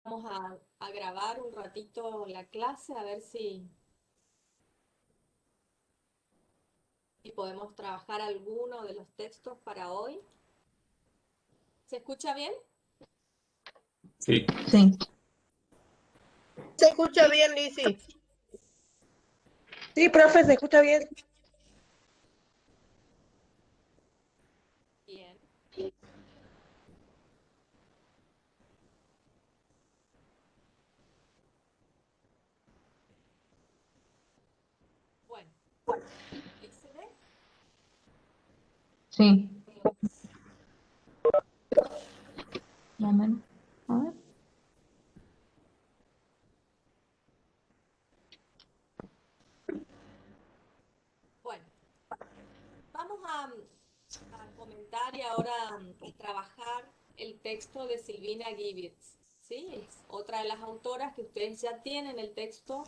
Vamos a grabar un ratito la clase, a ver si podemos trabajar alguno de los textos para hoy. ¿Se escucha bien? Sí. Sí, Se escucha bien, Lizzy. sí, profe, se escucha bien. Bien. Bueno, ¿ahí se ve? Sí. Más o menos. A ver. Bueno, vamos a comentar y ahora a trabajar el texto de Silvina Gibbons. ¿Sí? Es otra de las autoras que ustedes ya tienen el texto,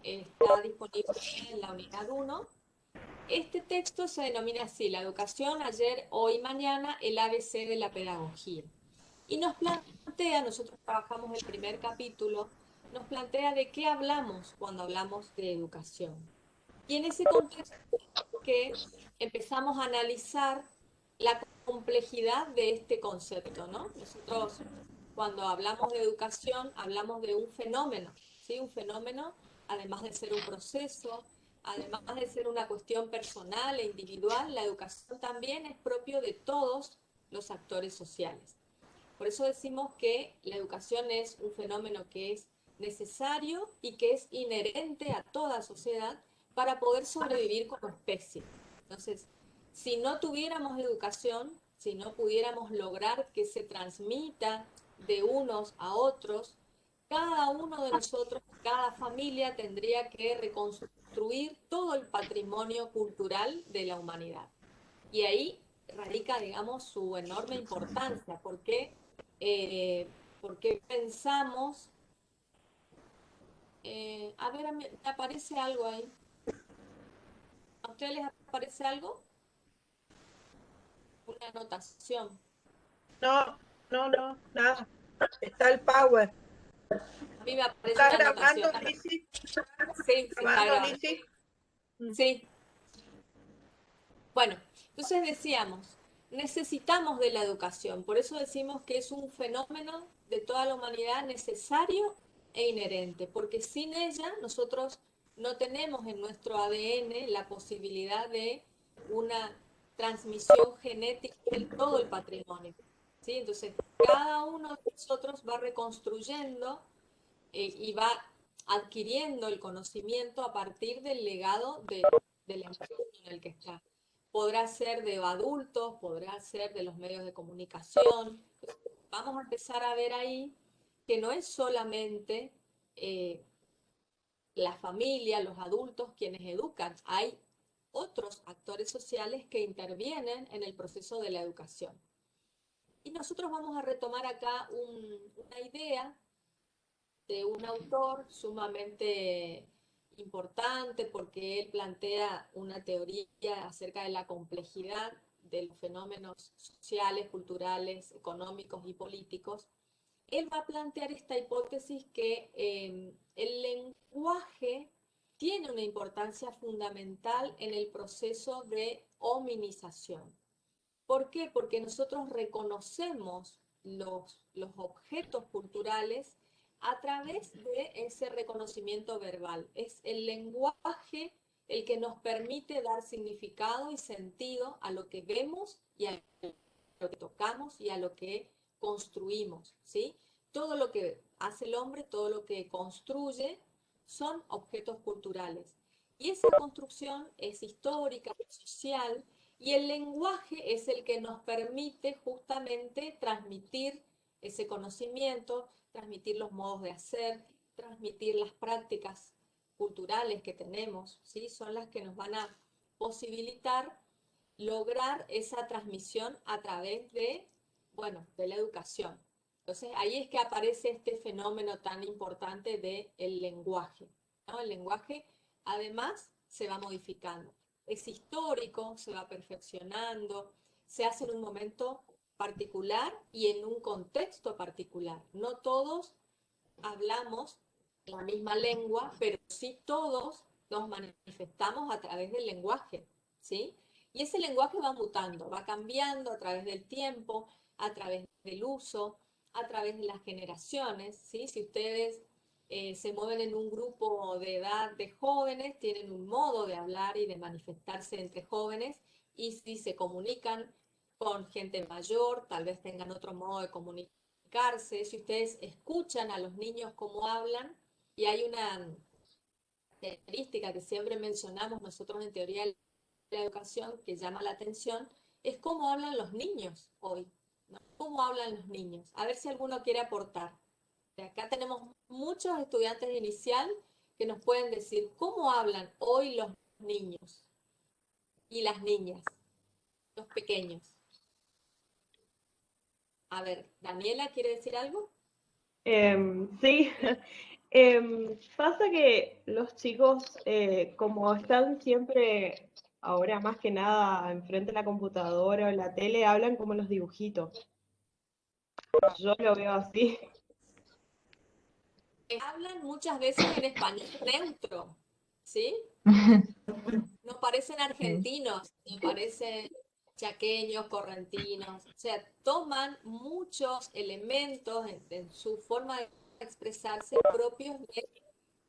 está disponible en la unidad 1. Este texto se denomina así: la educación, ayer, hoy, mañana, el ABC de la pedagogía. Y nos plantea, nosotros trabajamos el primer capítulo, nos plantea de qué hablamos cuando hablamos de educación. Y en ese contexto que empezamos a analizar la complejidad de este concepto, ¿no? Nosotros cuando hablamos de educación hablamos de un fenómeno, ¿sí? Un fenómeno, además de ser un proceso, además de ser una cuestión personal e individual, la educación también es propio de todos los actores sociales. Por eso decimos que la educación es un fenómeno que es necesario y que es inherente a toda sociedad para poder sobrevivir como especie. Entonces, si no tuviéramos educación, si no pudiéramos lograr que se transmita de unos a otros, cada uno de nosotros, cada familia tendría que reconstruir todo el patrimonio cultural de la humanidad. Y ahí radica, digamos, su enorme importancia, porque pensamos, a ver, me aparece algo ahí. ¿A ustedes les aparece algo? Una anotación. No, nada. Está el power. A mí me aparece ¿Está una anotación. grabando, Lizzy? Sí, se está ¿Grabando, grabando. Lizzy? Sí. Bueno, entonces decíamos, necesitamos de la educación, por eso decimos que es un fenómeno de toda la humanidad necesario e inherente, porque sin ella nosotros no tenemos en nuestro ADN la posibilidad de una transmisión genética de todo el patrimonio. ¿Sí? Entonces, cada uno de nosotros va reconstruyendo y va adquiriendo el conocimiento a partir del legado del entorno en el que está. Podrá ser de adultos, podrá ser de los medios de comunicación. Vamos a empezar a ver ahí que no es solamente eh, la familia, los adultos quienes educan, hay otros actores sociales que intervienen en el proceso de la educación. Y nosotros vamos a retomar acá una idea de un autor sumamente importante porque él plantea una teoría acerca de la complejidad de los fenómenos sociales, culturales, económicos y políticos. Él va a plantear esta hipótesis que el lenguaje tiene una importancia fundamental en el proceso de hominización. ¿Por qué? Porque nosotros reconocemos los objetos culturales a través de ese reconocimiento verbal. Es el lenguaje el que nos permite dar significado y sentido a lo que vemos y a lo que tocamos y a lo que construimos, ¿sí? Todo lo que hace el hombre, todo lo que construye, son objetos culturales. Y esa construcción es histórica, social, y el lenguaje es el que nos permite justamente transmitir ese conocimiento, transmitir los modos de hacer, transmitir las prácticas culturales que tenemos, ¿sí? Son las que nos van a posibilitar lograr esa transmisión a través de, bueno, de la educación. Entonces, ahí es que aparece este fenómeno tan importante del lenguaje, ¿no? El lenguaje, además, se va modificando. Es histórico, se va perfeccionando, se hace en un momento particular y en un contexto particular. No todos hablamos la misma lengua, pero sí todos nos manifestamos a través del lenguaje, ¿sí? Y ese lenguaje va mutando, va cambiando a través del tiempo, a través del uso, a través de las generaciones, ¿sí? Si ustedes se mueven en un grupo de edad de jóvenes, tienen un modo de hablar y de manifestarse entre jóvenes, y si se comunican con gente mayor, tal vez tengan otro modo de comunicarse. Si ustedes escuchan a los niños cómo hablan, y hay una característica que siempre mencionamos nosotros en teoría de la educación que llama la atención, es cómo hablan los niños hoy, ¿no? ¿Cómo hablan los niños? A ver si alguno quiere aportar. Acá tenemos muchos estudiantes de inicial que nos pueden decir cómo hablan hoy los niños y las niñas, los pequeños. A ver, Daniela, ¿quiere decir algo? Sí, pasa que los chicos, como están siempre, ahora más que nada, enfrente de la computadora o la tele, hablan como los dibujitos. Yo lo veo así. Hablan muchas veces en español neutro, ¿sí? No parecen argentinos, no parecen chaqueños, correntinos, o sea, toman muchos elementos en su forma de expresarse propios de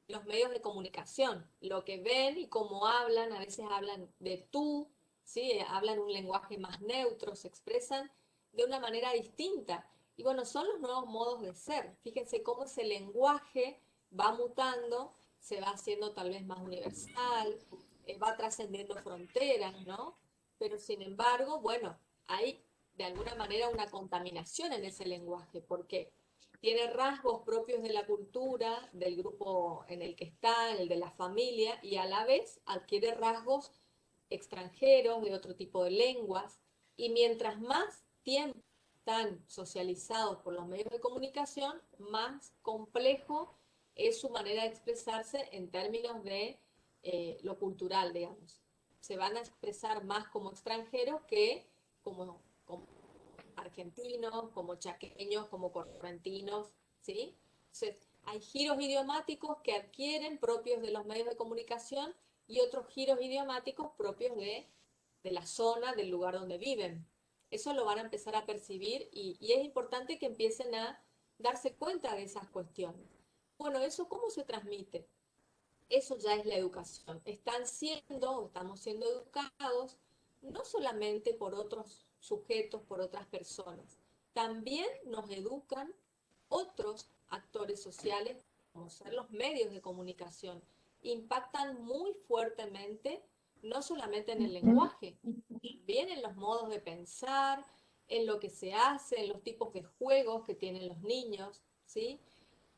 los medios de comunicación. Lo que ven y cómo hablan, a veces hablan de tú, ¿sí? Hablan un lenguaje más neutro, se expresan de una manera distinta. Y bueno, son los nuevos modos de ser. Fíjense cómo ese lenguaje va mutando, se va haciendo tal vez más universal, va trascendiendo fronteras, ¿no? Pero sin embargo, bueno, hay de alguna manera una contaminación en ese lenguaje, porque tiene rasgos propios de la cultura, del grupo en el que está, el de la familia, y a la vez adquiere rasgos extranjeros de otro tipo de lenguas. Y mientras más tiempo están socializados por los medios de comunicación, más complejo es su manera de expresarse en términos de lo cultural, digamos. Se van a expresar más como extranjeros que como argentinos, como chaqueños, como correntinos, ¿sí? Entonces, hay giros idiomáticos que adquieren propios de los medios de comunicación y otros giros idiomáticos propios de la zona, del lugar donde viven. Eso lo van a empezar a percibir y es importante que empiecen a darse cuenta de esas cuestiones. Bueno, ¿eso cómo se transmite? Eso ya es la educación. Estamos siendo educados no solamente por otros sujetos, por otras personas. También nos educan otros actores sociales, como ser los medios de comunicación. Impactan muy fuertemente, no solamente en el lenguaje, también en los modos de pensar, en lo que se hace, en los tipos de juegos que tienen los niños, ¿sí?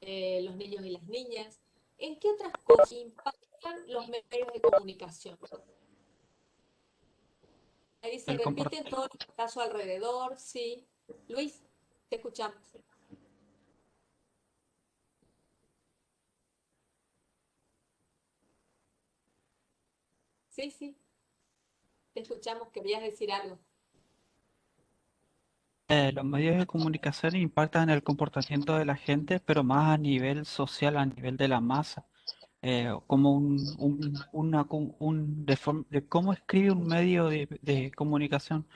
Los niños y las niñas. ¿En qué otras cosas impactan los medios de comunicación? Ahí se El comport- repiten todo lo que está a su alrededor, sí. Luis, te escuchamos. Sí, sí, te escuchamos, querías decir algo. los medios de comunicación impactan el comportamiento de la gente, pero más a nivel social, a nivel de la masa. Como de cómo escribe un medio de comunicación.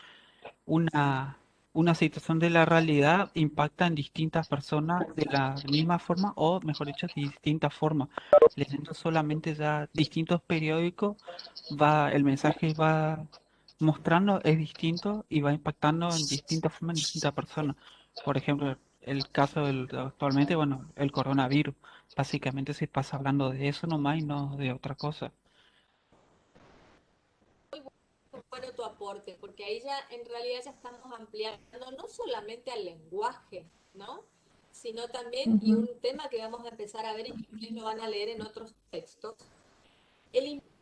Una, una situación de la realidad impacta en distintas personas de la misma forma, o mejor dicho, de distintas formas. Leyendo solamente ya distintos periódicos, el mensaje va mostrando, es distinto y va impactando en distintas formas en distintas personas. Por ejemplo, el caso actualmente, bueno, el coronavirus. Básicamente se pasa hablando de eso nomás y no de otra cosa. Bueno, tu aporte, porque ahí ya en realidad ya estamos ampliando no solamente al lenguaje, ¿no? Sino también, y un tema que vamos a empezar a ver y que ustedes lo van a leer en otros textos, el impacto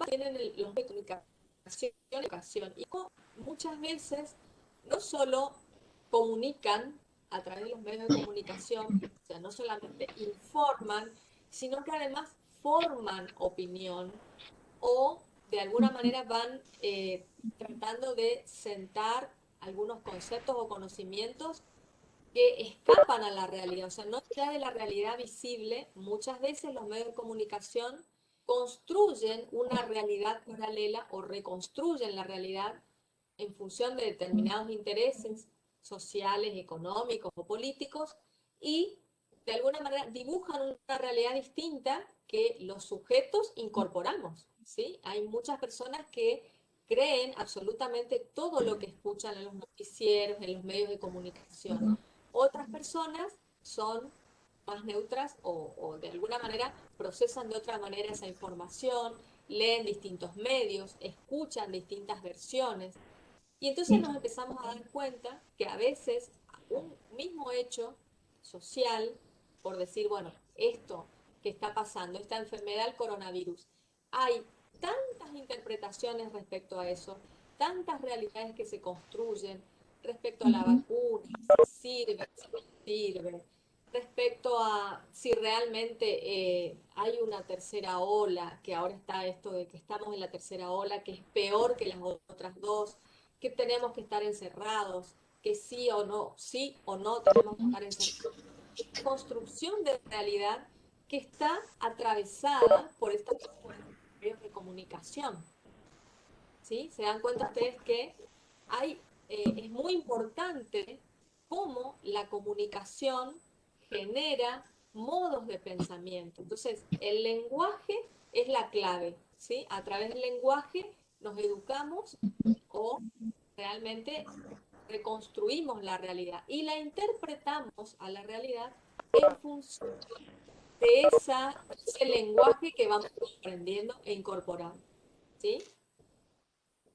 que tienen los medios de comunicación en educación. Y cómo muchas veces no solo comunican a través de los medios de comunicación, o sea, no solamente informan, sino que además forman opinión o de alguna manera van tratando de sentar algunos conceptos o conocimientos que escapan a la realidad, o sea, no ya de la realidad visible, muchas veces los medios de comunicación construyen una realidad paralela o reconstruyen la realidad en función de determinados intereses sociales, económicos o políticos y de alguna manera dibujan una realidad distinta que los sujetos incorporamos, ¿sí? Hay muchas personas que creen absolutamente todo lo que escuchan en los noticieros, en los medios de comunicación. Otras personas son más neutras o de alguna manera procesan de otra manera esa información, leen distintos medios, escuchan distintas versiones. Y entonces nos empezamos a dar cuenta que a veces un mismo hecho social, por decir, bueno, esto que está pasando, esta enfermedad del coronavirus, hay tantas interpretaciones respecto a eso, tantas realidades que se construyen respecto a la vacuna, si sirve, si no sirve, respecto a si realmente hay una tercera ola, que ahora está esto de que estamos en la tercera ola, que es peor que las otras dos, que tenemos que estar encerrados, que sí o no tenemos que estar encerrados. Construcción de realidad que está atravesada por estos medios de comunicación. ¿Sí? Se dan cuenta ustedes que es muy importante cómo la comunicación genera modos de pensamiento. Entonces, el lenguaje es la clave, ¿sí? A través del lenguaje nos educamos o realmente reconstruimos la realidad y la interpretamos a la realidad en función de ese lenguaje que vamos comprendiendo e incorporando. ¿Sí?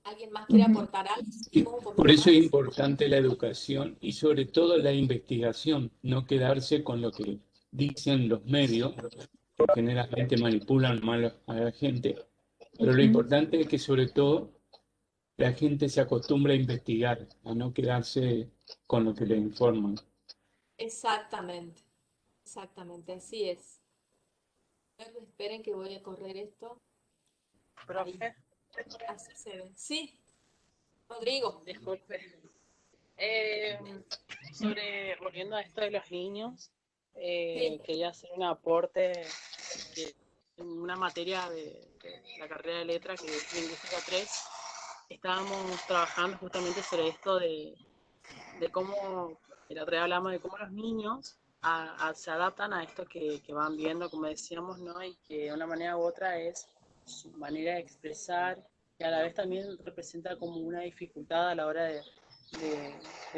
¿Alguien más quiere aportar algo? Sí, Un por poquito eso es más. importante la educación y sobre todo la investigación, no quedarse con lo que dicen los medios, que generalmente manipulan mal a la gente, pero lo importante es que sobre todo la gente se acostumbre a investigar, a no quedarse con lo que le informan. Exactamente, exactamente, así es. Esperen que voy a correr esto. Ahí, Profe, así se ve. Sí, Rodrigo. disculpe. Volviendo a esto de los niños, Sí, quería hacer un aporte en una materia de la carrera de letra que es Lingüística 3. Estábamos trabajando justamente sobre esto de cómo, el otro día hablamos de cómo los niños se adaptan a esto que van viendo, como decíamos, ¿no? Y que de una manera u otra es su manera de expresar y a la vez también representa como una dificultad a la hora de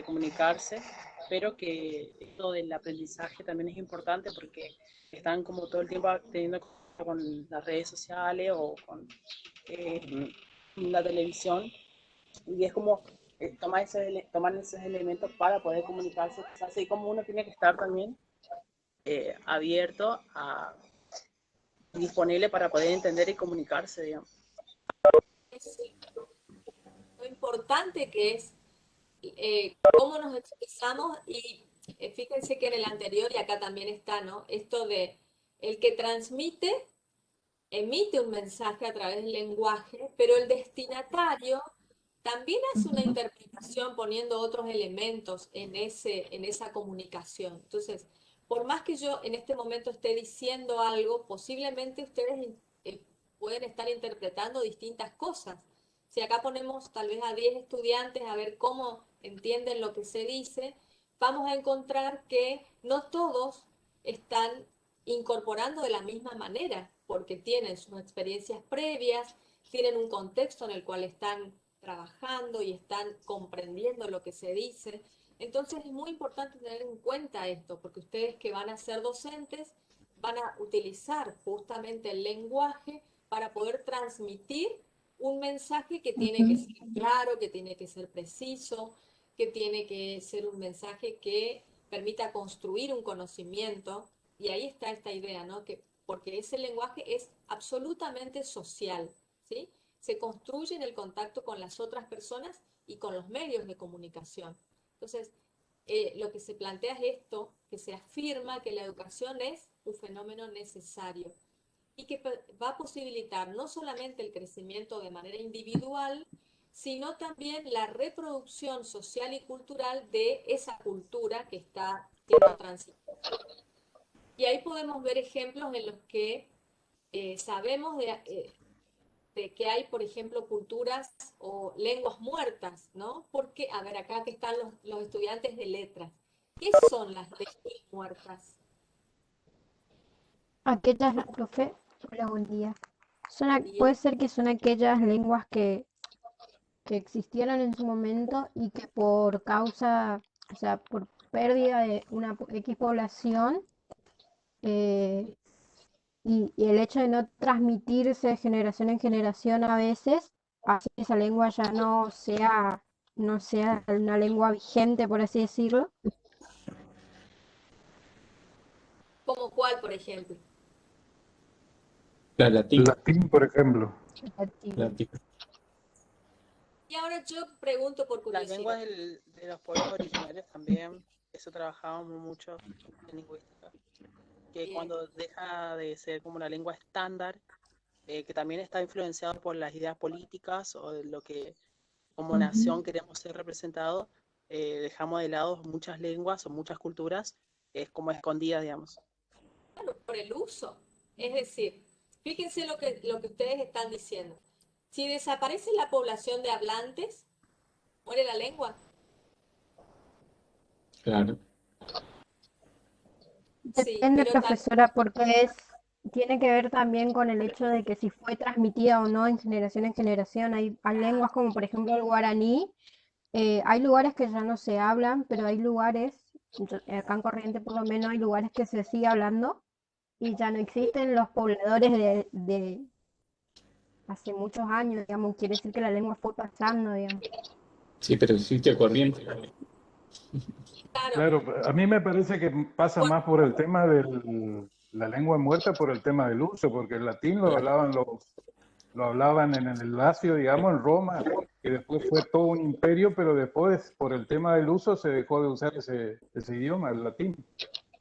comunicarse, pero que esto del aprendizaje también es importante porque están como todo el tiempo teniendo con las redes sociales o con la televisión y es como tomar esos elementos para poder comunicarse, así como uno tiene que estar también abierto disponible para poder entender y comunicarse, digamos. es lo importante que es cómo nos expresamos y fíjense que en el anterior y acá también está, ¿no? Esto de el que transmite emite un mensaje a través del lenguaje, pero el destinatario también hace una interpretación poniendo otros elementos en esa comunicación. Entonces, por más que yo en este momento esté diciendo algo, posiblemente ustedes pueden estar interpretando distintas cosas. Si acá ponemos tal vez a 10 estudiantes a ver cómo entienden lo que se dice, vamos a encontrar que no todos están incorporando de la misma manera, porque tienen sus experiencias previas, tienen un contexto en el cual están trabajando y están comprendiendo lo que se dice. Entonces es muy importante tener en cuenta esto, porque ustedes que van a ser docentes van a utilizar justamente el lenguaje para poder transmitir un mensaje que tiene que ser claro, que tiene que ser preciso, que tiene que ser un mensaje que permita construir un conocimiento. Y ahí está esta idea, ¿no? Que, porque ese lenguaje es absolutamente social, ¿sí? Se construye en el contacto con las otras personas y con los medios de comunicación. Entonces, lo que se plantea es esto, que se afirma que la educación es un fenómeno necesario y que va a posibilitar no solamente el crecimiento de manera individual, sino también la reproducción social y cultural de esa cultura que está siendo transitada. Y ahí podemos ver ejemplos en los que sabemos de que hay, por ejemplo, culturas o lenguas muertas, ¿no? Porque, a ver, acá que están los estudiantes de letras. ¿Qué son las lenguas muertas? Aquellas, profe, hola, buen día. Bien, Puede ser que son aquellas lenguas que existieron en su momento y que por causa, o sea, por pérdida de una X población, eh, y el hecho de no transmitirse de generación en generación a veces, hace que esa lengua ya no sea una lengua vigente, por así decirlo. ¿como cuál, por ejemplo? La latín, Latín, por ejemplo. latín. Y ahora yo pregunto por Las lenguas curiosidad. de los pueblos originarios también, eso trabajábamos mucho en lingüística, que Bien, cuando deja de ser como una lengua estándar, que también está influenciado por las ideas políticas o de lo que como nación queremos ser representados, dejamos de lado muchas lenguas o muchas culturas, es como escondidas, digamos. bueno, por el uso. Es decir, fíjense lo que ustedes están diciendo. Si desaparece la población de hablantes, muere la lengua. Claro. Sí, Depende, pero también, profesora, porque tiene que ver también con el hecho de que si fue transmitida o no en generación. Hay lenguas como por ejemplo el guaraní. Hay lugares que ya no se hablan, pero hay lugares, acá en Corriente por lo menos hay lugares que se sigue hablando y ya no existen los pobladores de hace muchos años, digamos. Quiere decir que la lengua fue pasando, digamos. Sí, pero existe corriente. claro, Claro, a mí me parece que pasa más por el tema de la lengua muerta, por el tema del uso, porque el latín lo hablaban en el Lacio, digamos, en Roma, que después fue todo un imperio, pero después, por el tema del uso, se dejó de usar ese idioma, el latín.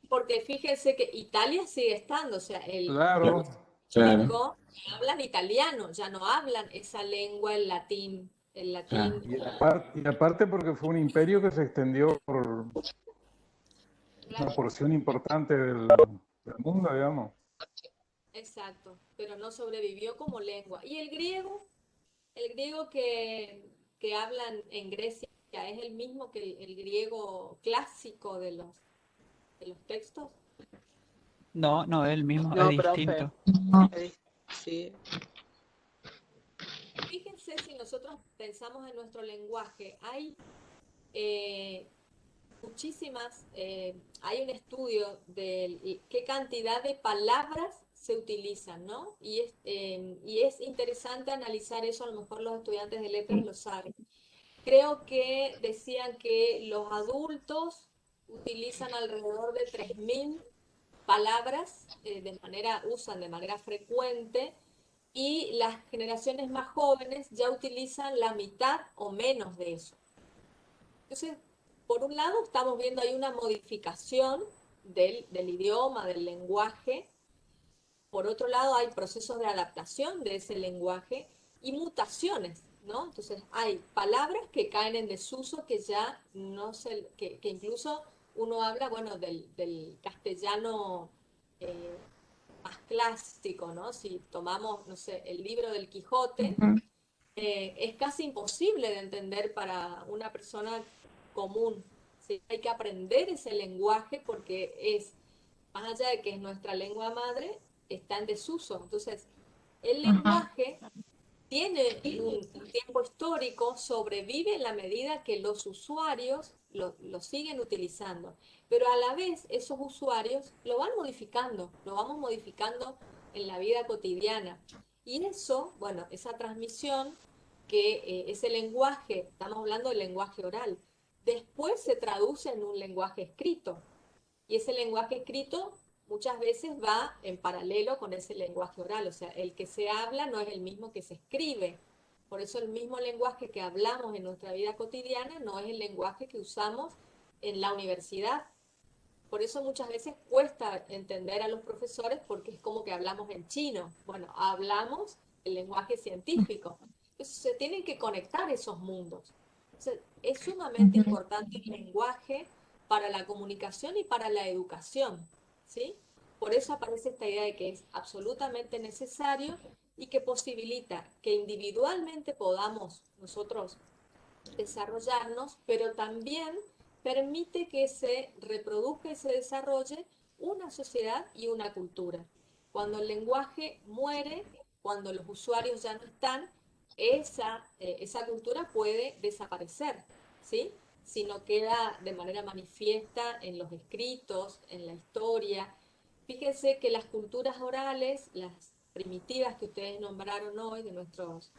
porque fíjense que Italia sigue estando, o sea, el Claro, Claro, público hablan italiano, ya no hablan esa lengua, el claro. latín, y aparte porque fue un imperio que se extendió por una claro, porción importante del mundo, digamos. exacto, pero no sobrevivió como lengua. ¿Y el griego que hablan en Grecia es el mismo que el griego clásico de los textos? No, no es el mismo, es No, profe, distinto. sí, Fíjense si nosotros pensamos en nuestro lenguaje, hay eh, hay un estudio de qué cantidad de palabras se utilizan, ¿no? Y es interesante analizar eso, a lo mejor los estudiantes de letras lo saben. Creo que decían que los adultos utilizan alrededor de 3.000 palabras, usan de manera frecuente, y las generaciones más jóvenes ya utilizan la mitad o menos de eso. Entonces, por un lado, estamos viendo ahí una modificación del idioma, del lenguaje. Por otro lado, hay procesos de adaptación de ese lenguaje y mutaciones, ¿no? Entonces, hay palabras que caen en desuso que ya no se, que incluso uno habla, bueno, del castellano eh, más clásico, ¿no? Si tomamos, no sé, el libro del Quijote, es casi imposible de entender para una persona común. ¿Sí? Hay que aprender ese lenguaje porque más allá de que es nuestra lengua madre, está en desuso. Entonces, el lenguaje tiene un tiempo histórico, sobrevive en la medida que los usuarios lo siguen utilizando, pero a la vez esos usuarios lo vamos modificando en la vida cotidiana. Y eso, bueno, esa transmisión, ese lenguaje, estamos hablando del lenguaje oral, después se traduce en un lenguaje escrito. Y ese lenguaje escrito muchas veces va en paralelo con ese lenguaje oral, o sea, el que se habla no es el mismo que se escribe. Por eso el mismo lenguaje que hablamos en nuestra vida cotidiana no es el lenguaje que usamos en la universidad. Por eso muchas veces cuesta entender a los profesores porque es como que hablamos en chino. Bueno, hablamos el lenguaje científico, se tienen que conectar esos mundos. Entonces, es sumamente importante el lenguaje para la comunicación y para la educación, ¿sí? Por eso aparece esta idea de que es absolutamente necesario y que posibilita que individualmente podamos nosotros desarrollarnos, pero también permite que se reproduzca y se desarrolle una sociedad y una cultura. Cuando el lenguaje muere, cuando los usuarios ya no están, esa cultura puede desaparecer, ¿sí? Si no queda de manera manifiesta en los escritos, en la historia. Fíjense que las culturas orales, las primitivas que ustedes nombraron hoy de nuestros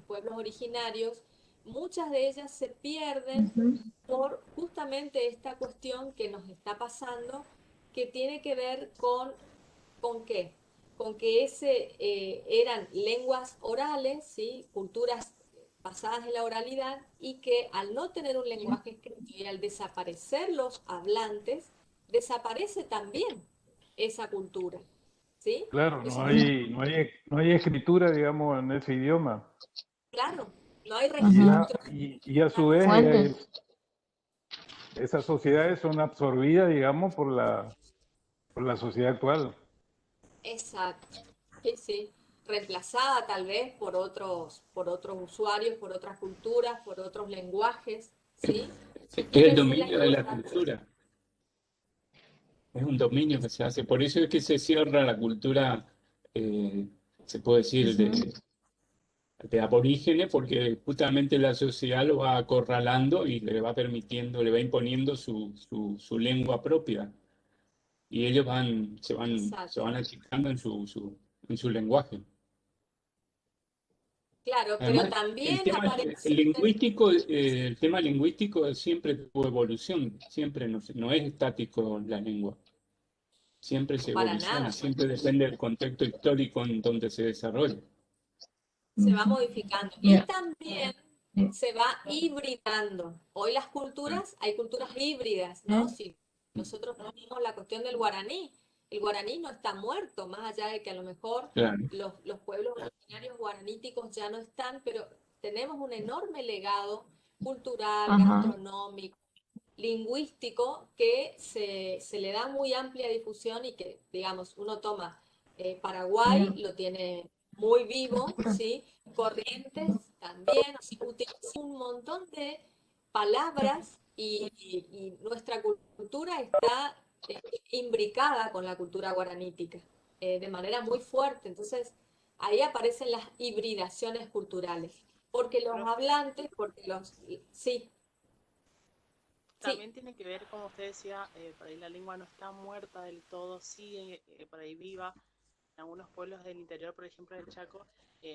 pueblos originarios, muchas de ellas se pierden por justamente esta cuestión que nos está pasando, que tiene que ver ¿con qué? Con que eran lenguas orales, ¿sí? Culturas basadas en la oralidad, y que al no tener un lenguaje escrito y al desaparecer los hablantes, desaparece también esa cultura, ¿sí? Claro, Eso no hay escritura, digamos, en ese idioma. claro, no hay Ya, registro. y a su vez, Fuentes. esas sociedades son absorbidas, digamos, por la sociedad actual. Exacto, sí, sí. Reemplazada tal vez por otros usuarios, por otras culturas, por otros lenguajes, ¿sí? Es el Fíjense la dominio de la importancia. cultura. Es un dominio que se hace. Por eso es que se cierra la cultura, se puede decir, de aborígenes, porque justamente la sociedad lo va acorralando y le va permitiendo, le va imponiendo su lengua propia. Y ellos se Exacto. van achicando en su lenguaje. Claro, pero Además, también la aparición el tema lingüístico siempre tuvo evolución, siempre no es estático la lengua, siempre se para evoluciona, nada, siempre depende del contexto histórico en donde se desarrolla. se va modificando y Ya. también se va hibridando. Hoy hay culturas híbridas, ¿no? Si nosotros tenemos la cuestión del guaraní, el guaraní no está muerto, más allá de que a lo mejor Claro, los pueblos originarios guaraníticos ya no están, pero tenemos un enorme legado cultural, Ajá. gastronómico, lingüístico, que se le da muy amplia difusión y que, digamos, uno toma Paraguay, lo tiene muy vivo, ¿sí? Corrientes también, o sea, utiliza un montón de palabras y nuestra cultura está imbricada con la cultura guaranítica de manera muy fuerte. Entonces, ahí aparecen las hibridaciones culturales, porque los Profe, hablantes, porque los... Sí, sí, también tiene que ver, como usted decía, por ahí la lengua no está muerta del todo, sigue por ahí viva. En algunos pueblos del interior, por ejemplo del Chaco,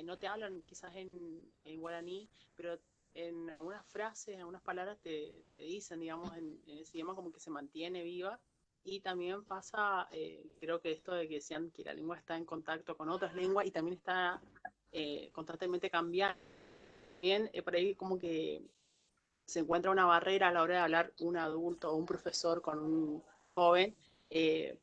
no te hablan quizás en guaraní, pero en algunas frases, en algunas palabras te dicen, digamos, en ese idioma como que se mantiene viva. Y también pasa, creo que esto de que decían que la lengua está en contacto con otras lenguas y también está constantemente cambiando. También por ahí como que se encuentra una barrera a la hora de hablar un adulto o un profesor con un joven,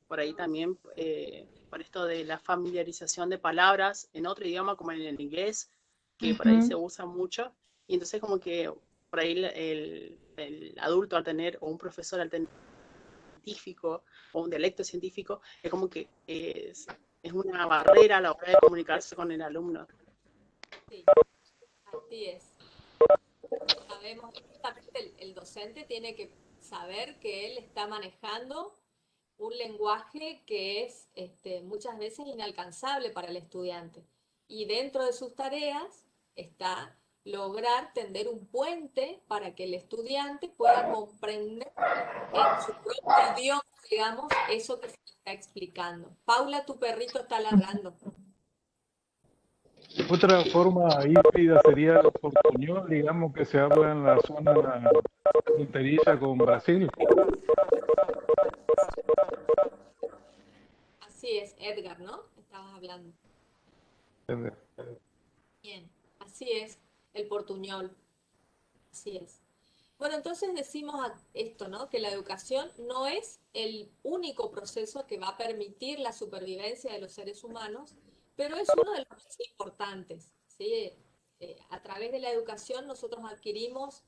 por ahí también, por esto de la familiarización de palabras en otro idioma como en el inglés, que por ahí se usa mucho, y entonces como que por ahí el adulto al tener, o un profesor al tener científico o un dialecto científico, es como que es una barrera a la hora de comunicarse con el alumno. sí, así es. Sabemos que justamente el docente tiene que saber que él está manejando un lenguaje que es muchas veces inalcanzable para el estudiante. Y dentro de sus tareas está lograr tender un puente para que el estudiante pueda comprender en su propio idioma, digamos, eso que se está explicando. Paula, tu perrito está ladrando. Otra forma híbrida sería el portuñol, digamos, que se habla en la zona fronteriza con Brasil. Así es, Edgar, ¿no? Estabas hablando. Bien, así es, el portuñol, así es. Bueno, entonces decimos esto, ¿no? Que la educación no es el único proceso que va a permitir la supervivencia de los seres humanos, pero es uno de los más importantes, ¿sí? A través de la educación nosotros adquirimos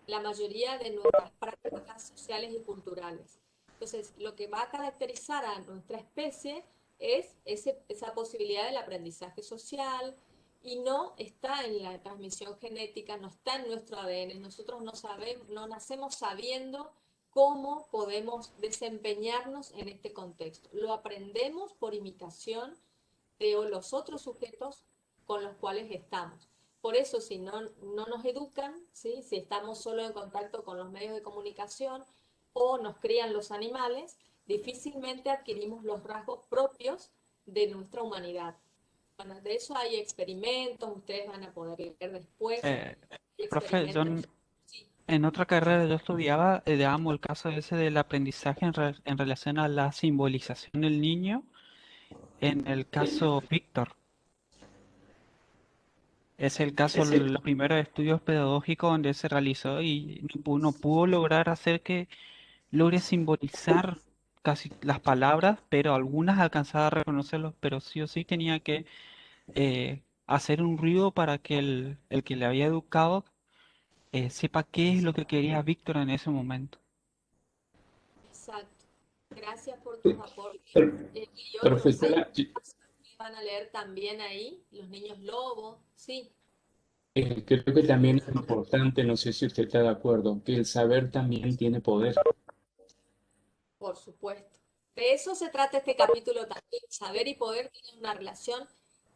la mayoría de nuestras prácticas sociales y culturales. Entonces, lo que va a caracterizar a nuestra especie es esa posibilidad del aprendizaje social y no está en la transmisión genética, no está en nuestro ADN. Nosotros no sabemos, no nacemos sabiendo cómo podemos desempeñarnos en este contexto. Lo aprendemos por imitación de los otros sujetos con los cuales estamos. Por eso, si no nos educan, ¿sí? Si estamos solo en contacto con los medios de comunicación o nos crían los animales, difícilmente adquirimos los rasgos propios de nuestra humanidad. Bueno, de eso hay experimentos, ustedes van a poder leer después. Profe, Experimentos. Sí, en otra carrera yo estudiaba, dábamos el caso ese del aprendizaje en relación a la simbolización del niño, en el caso Víctor. Es el caso, los primeros estudios pedagógicos donde se realizó y no pudo lograr hacer que logre simbolizar casi las palabras, pero algunas alcanzaba a reconocerlos, pero sí o sí tenía que hacer un ruido para que el que le había educado sepa qué es lo que quería Víctor en ese momento. exacto. Gracias por tus aportes. Y otros, hay Profesora, otros que van a leer también ahí, los niños lobo, sí. creo que también es importante, no sé si usted está de acuerdo, que el saber también tiene poder. Por supuesto. De eso se trata este capítulo también. Saber y poder tienen una relación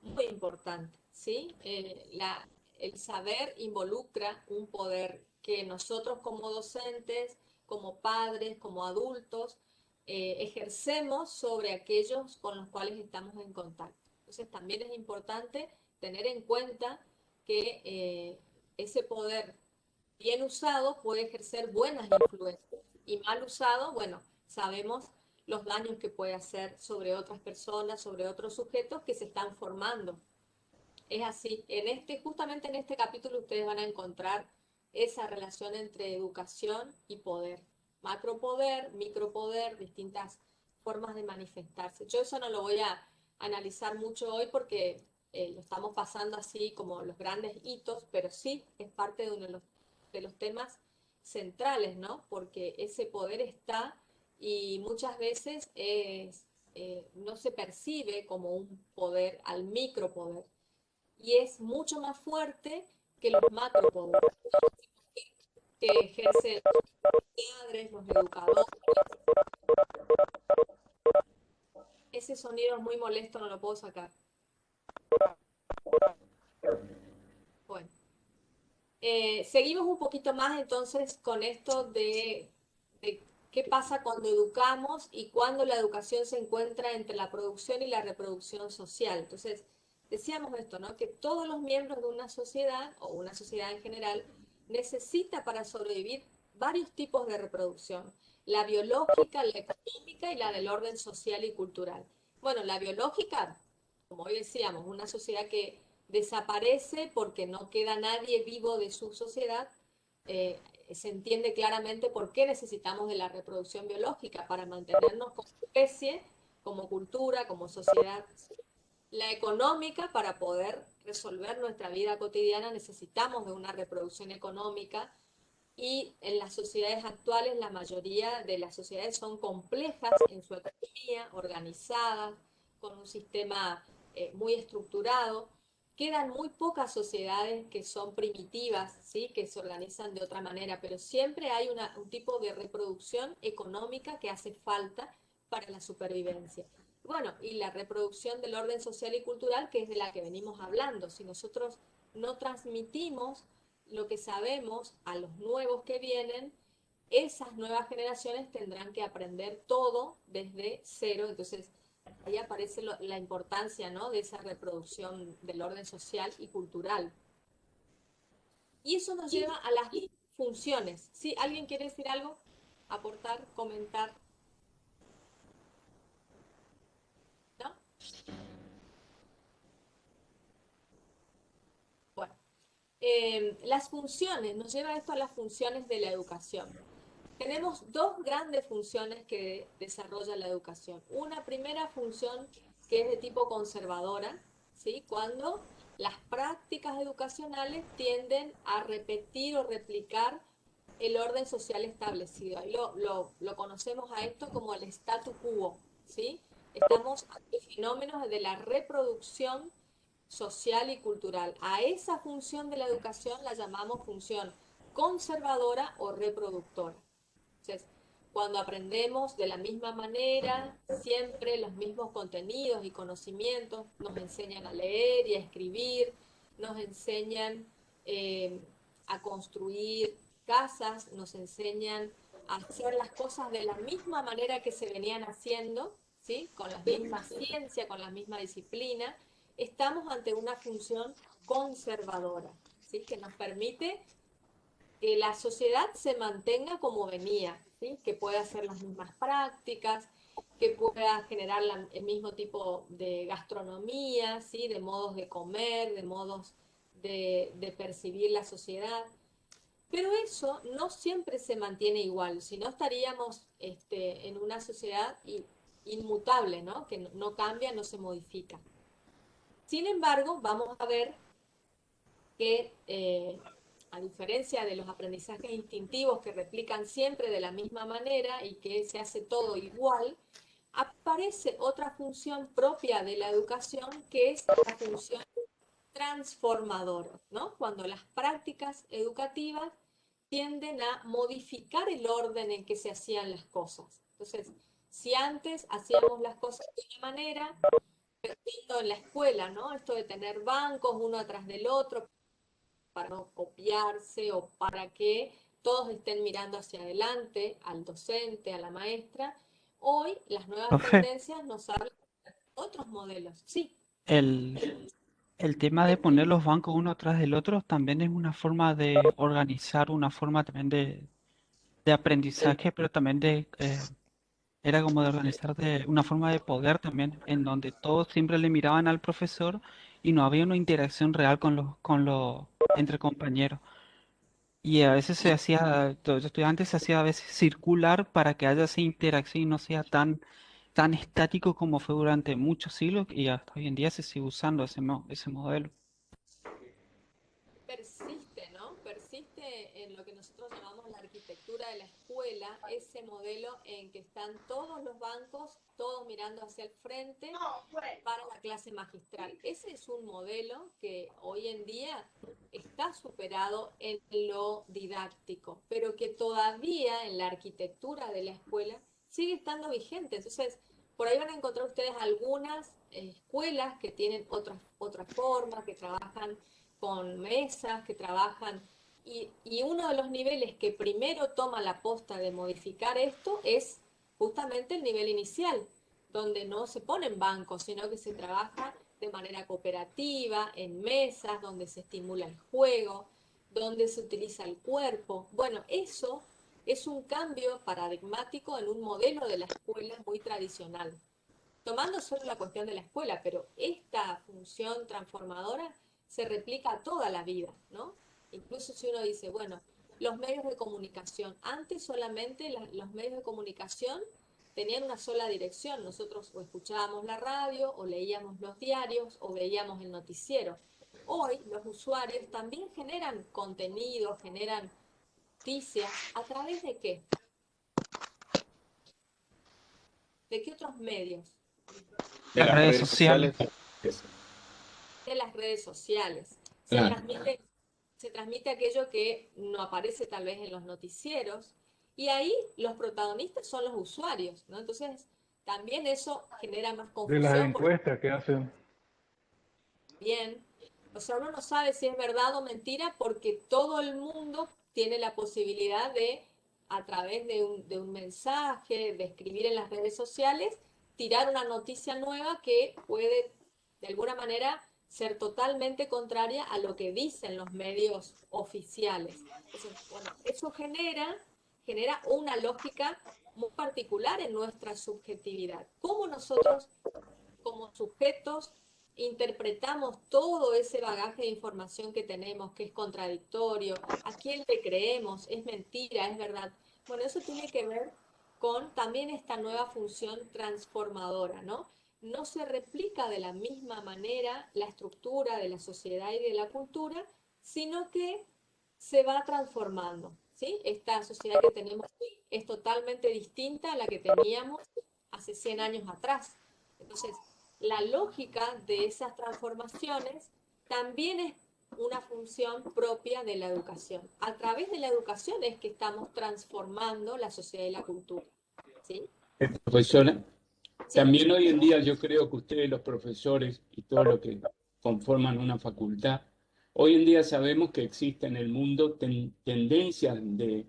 muy importante, ¿sí? El saber involucra un poder que nosotros como docentes, como padres, como adultos, ejercemos sobre aquellos con los cuales estamos en contacto. Entonces también es importante tener en cuenta que ese poder bien usado puede ejercer buenas influencias y mal usado, bueno, sabemos los daños que puede hacer sobre otras personas, sobre otros sujetos que se están formando. Es así, justamente en este capítulo ustedes van a encontrar esa relación entre educación y poder. Macropoder, micropoder, distintas formas de manifestarse. Yo eso no lo voy a analizar mucho hoy porque lo estamos pasando así como los grandes hitos, pero sí es parte de uno de los temas centrales, ¿no? Porque ese poder está y muchas veces no se percibe como un poder al micropoder y es mucho más fuerte que los macropoderes que ejercen los padres, los educadores. Ese sonido es muy molesto, no lo puedo sacar. Bueno, seguimos un poquito más entonces con esto de qué pasa cuando educamos y cuando la educación se encuentra entre la producción y la reproducción social. Entonces, decíamos esto, ¿no? Que todos los miembros de una sociedad o una sociedad en general necesita para sobrevivir varios tipos de reproducción. La biológica, la económica y la del orden social y cultural. Bueno, la biológica, como hoy decíamos, una sociedad que desaparece porque no queda nadie vivo de su sociedad, se entiende claramente por qué necesitamos de la reproducción biológica para mantenernos como especie, como cultura, como sociedad. La económica, para poder resolver nuestra vida cotidiana, necesitamos de una reproducción económica y en las sociedades actuales la mayoría de las sociedades son complejas en su economía, organizadas, con un sistema muy estructurado. Quedan muy pocas sociedades que son primitivas, ¿sí? Que se organizan de otra manera, pero siempre hay un tipo de reproducción económica que hace falta para la supervivencia. Bueno, y la reproducción del orden social y cultural, que es de la que venimos hablando. Si nosotros no transmitimos lo que sabemos a los nuevos que vienen, esas nuevas generaciones tendrán que aprender todo desde cero. Entonces, ahí aparece la importancia, ¿no? De esa reproducción del orden social y cultural. Y eso nos lleva a las funciones. ¿Sí? ¿Alguien quiere decir algo? ¿Aportar? ¿Comentar? ¿No? Bueno. Las funciones, nos lleva esto a las funciones de la educación. Tenemos dos grandes funciones que desarrolla la educación. Una primera función que es de tipo conservadora, ¿sí? Cuando las prácticas educacionales tienden a repetir o replicar el orden social establecido. Ahí lo conocemos a esto como el statu quo, ¿sí? Estamos ante fenómenos de la reproducción social y cultural. A esa función de la educación la llamamos función conservadora o reproductora. Entonces, cuando aprendemos de la misma manera, siempre los mismos contenidos y conocimientos, nos enseñan a leer y a escribir, nos enseñan a construir casas, nos enseñan a hacer las cosas de la misma manera que se venían haciendo, ¿sí? Con la misma ciencia, con la misma disciplina, estamos ante una función conservadora, ¿sí? Que nos permite que la sociedad se mantenga como venía, ¿sí? Que pueda hacer las mismas prácticas, que pueda generar el mismo tipo de gastronomía, ¿sí? De modos de comer, de modos de percibir la sociedad. Pero eso no siempre se mantiene igual, si no estaríamos en una sociedad inmutable, ¿no? Que no cambia, no se modifica. Sin embargo, vamos a ver que a diferencia de los aprendizajes instintivos que replican siempre de la misma manera y que se hace todo igual, aparece otra función propia de la educación que es la función transformadora, ¿no? Cuando las prácticas educativas tienden a modificar el orden en que se hacían las cosas. Entonces, si antes hacíamos las cosas de una manera, viendo en la escuela, ¿no? Esto de tener bancos uno atrás del otro para no copiarse o para que todos estén mirando hacia adelante, al docente, a la maestra. Hoy las nuevas Profe, tendencias nos hablan de otros modelos. Sí, el tema de poner los bancos uno atrás del otro también es una forma de organizar, una forma también de aprendizaje, pero también era como de organizar de una forma de poder también, en donde todos siempre le miraban al profesor y no había una interacción real con los entre compañeros. Y a veces se hacía, los estudiantes se hacía a veces circular para que haya esa interacción y no sea tan estático como fue durante muchos siglos y hasta hoy en día se sigue usando ese modelo. persiste, ¿no? Persiste en lo que nosotros llamamos la arquitectura de la escuela, ese modelo en que están todos los bancos, todos mirando hacia el frente para la clase magistral. Ese es un modelo que hoy en día está superado en lo didáctico, pero que todavía en la arquitectura de la escuela sigue estando vigente. Entonces, por ahí van a encontrar ustedes algunas escuelas que tienen otra forma, que trabajan con mesas, que trabajan, y uno de los niveles que primero toma la posta de modificar esto es justamente el nivel inicial, donde no se ponen bancos, sino que se trabaja de manera cooperativa, en mesas, donde se estimula el juego, donde se utiliza el cuerpo. Bueno, eso es un cambio paradigmático en un modelo de la escuela muy tradicional. Tomando solo la cuestión de la escuela, pero esta función transformadora se replica toda la vida, ¿no? Incluso si uno dice, bueno, los medios de comunicación, antes solamente los medios de comunicación tenían una sola dirección, nosotros o escuchábamos la radio, o leíamos los diarios, o veíamos el noticiero. Hoy los usuarios también generan contenido, generan noticias, ¿a través de qué? ¿De qué otros medios? De Las las redes redes sociales. sociales. De las redes sociales. Claro. Se transmite aquello que no aparece tal vez en los noticieros, y ahí los protagonistas son los usuarios, ¿no? Entonces, también eso genera más De las confusión porque encuestas que hacen. bien, o sea, uno no sabe si es verdad o mentira porque todo el mundo tiene la posibilidad de, a través de un mensaje, de escribir en las redes sociales, tirar una noticia nueva que puede, de alguna manera, ser totalmente contraria a lo que dicen los medios oficiales. Entonces, bueno, eso genera una lógica muy particular en nuestra subjetividad. ¿Cómo nosotros, como sujetos, interpretamos todo ese bagaje de información que tenemos, que es contradictorio? ¿A quién le creemos? ¿Es mentira? ¿Es verdad? Bueno, eso tiene que ver con también esta nueva función transformadora, ¿no? no se replica de la misma manera la estructura de la sociedad y de la cultura, sino que se va transformando, ¿sí? Esta sociedad que tenemos hoy es totalmente distinta a la que teníamos hace 100 años atrás. Entonces, la lógica de esas transformaciones también es una función propia de la educación. A través de la educación es que estamos transformando la sociedad y la cultura, ¿sí? Profesora, Sí. también hoy en día yo creo que ustedes, los profesores y todos los que conforman una facultad, hoy en día sabemos que existen en el mundo tendencias de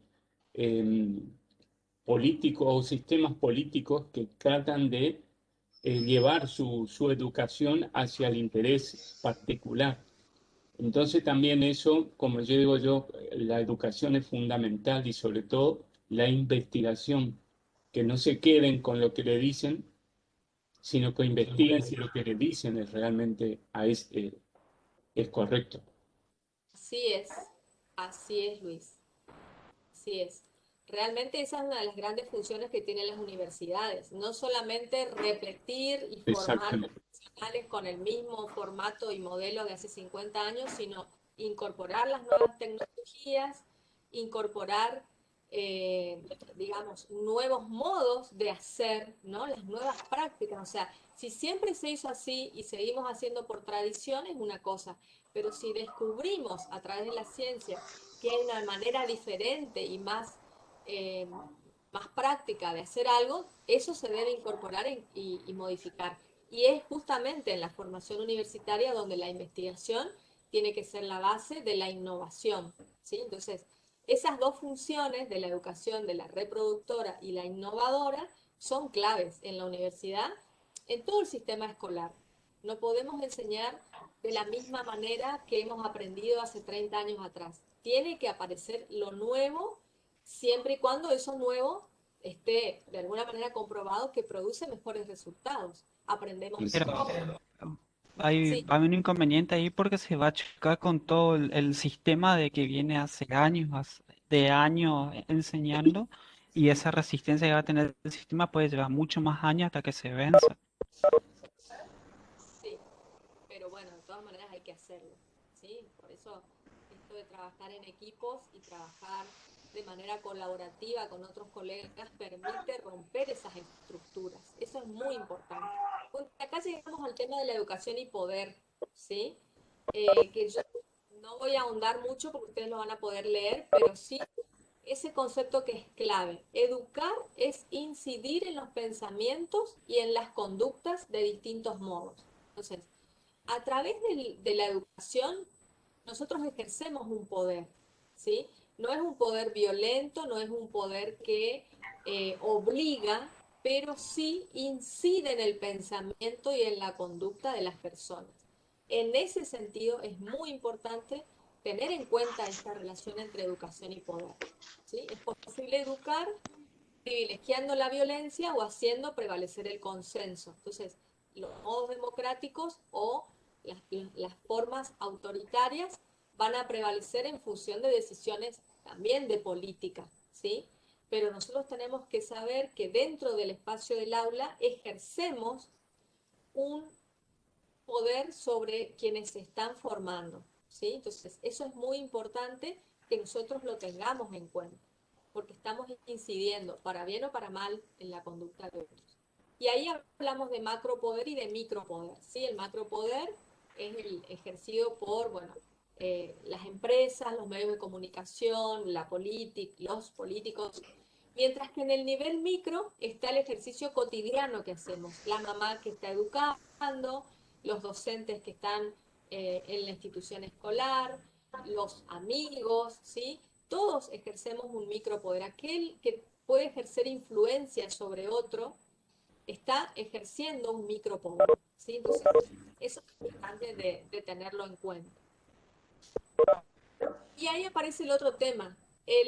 políticos o sistemas políticos que tratan de llevar su educación hacia el interés particular. Entonces también eso, como yo digo yo, la educación es fundamental y sobre todo la investigación, que no se queden con lo que le dicen, sino que investiguen si lo que le dicen es realmente es correcto. Así es, Luis, así es. Realmente esa es una de las grandes funciones que tienen las universidades, no solamente repetir y formar Exactamente. profesionales con el mismo formato y modelo de hace 50 años, sino incorporar las nuevas tecnologías, incorporar, digamos, nuevos modos de hacer, ¿no? Las nuevas prácticas. O sea, si siempre se hizo así y seguimos haciendo por tradición es una cosa, pero si descubrimos a través de la ciencia que hay una manera diferente y eh, más práctica de hacer algo, eso se debe incorporar y modificar. Y es justamente en la formación universitaria donde la investigación tiene que ser la base de la innovación, ¿sí? Entonces, esas dos funciones de la educación, de la reproductora y la innovadora, son claves en la universidad, en todo el sistema escolar. No podemos enseñar de la misma manera que hemos aprendido hace 30 años atrás. Tiene que aparecer lo nuevo, siempre y cuando eso nuevo esté de alguna manera comprobado que produce mejores resultados. Aprendemos Pero mejor. hay, Sí, va a haber un inconveniente ahí porque se va a chocar con todo el sistema de que viene hace años, de años enseñando, y esa resistencia que va a tener el sistema puede llevar mucho más años hasta que se venza. sí, pero bueno, de todas maneras hay que hacerlo, ¿sí? Por eso esto de trabajar en equipos y trabajar de manera colaborativa con otros colegas permite romper esas estructuras. Eso es muy importante. Porque acá llegamos al tema de la educación y poder, ¿sí? Que yo no voy a ahondar mucho porque ustedes lo van a poder leer, pero sí ese concepto que es clave. Educar es incidir en los pensamientos y en las conductas de distintos modos. Entonces, a través de la educación, nosotros ejercemos un poder, ¿sí? No es un poder violento, no es un poder que obliga, pero sí incide en el pensamiento y en la conducta de las personas. En ese sentido, es muy importante tener en cuenta esta relación entre educación y poder, ¿sí? Es posible educar privilegiando la violencia o haciendo prevalecer el consenso. Entonces, los modos democráticos o las formas autoritarias van a prevalecer en función de decisiones también de política, ¿sí? Pero nosotros tenemos que saber que dentro del espacio del aula ejercemos un poder sobre quienes se están formando, ¿sí? Entonces, eso es muy importante que nosotros lo tengamos en cuenta, porque estamos incidiendo, para bien o para mal, en la conducta de otros. Y ahí hablamos de macropoder y de micropoder, ¿sí? El macropoder es el ejercido por, bueno, las empresas, los medios de comunicación, los políticos, mientras que en el nivel micro está el ejercicio cotidiano que hacemos, la mamá que está educando, los docentes que están en la institución escolar, los amigos, ¿sí? Todos ejercemos un micropoder. Aquel que puede ejercer influencia sobre otro está ejerciendo un micropoder, ¿sí? Entonces, eso es importante de tenerlo en cuenta. Y ahí aparece el otro tema,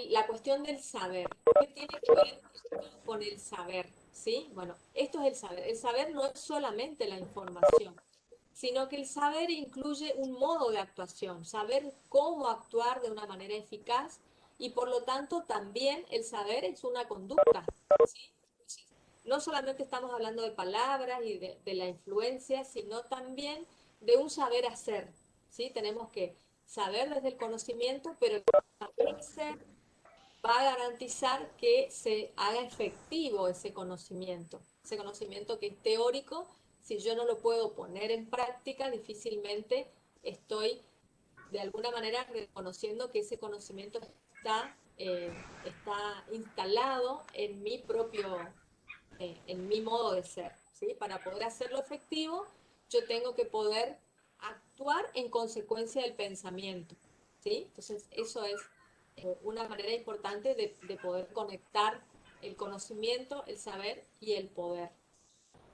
la cuestión del saber. ¿Qué tiene que ver con el saber? ¿Sí? Bueno, esto es el saber. El saber no es solamente la información, sino que el saber incluye un modo de actuación, saber cómo actuar de una manera eficaz y por lo tanto también el saber es una conducta, ¿sí? no solamente estamos hablando de palabras y de la influencia, sino también de un saber hacer, ¿sí? Tenemos que saber desde el conocimiento, pero el saber hacer va a garantizar que se haga efectivo ese conocimiento que es teórico. Si yo no lo puedo poner en práctica, difícilmente estoy de alguna manera reconociendo que ese conocimiento está instalado en mi propio, en mi modo de ser, ¿sí? Para poder hacerlo efectivo, yo tengo que poder actuar en consecuencia del pensamiento, ¿sí? Entonces, eso es una manera importante de poder conectar el conocimiento, el saber y el poder.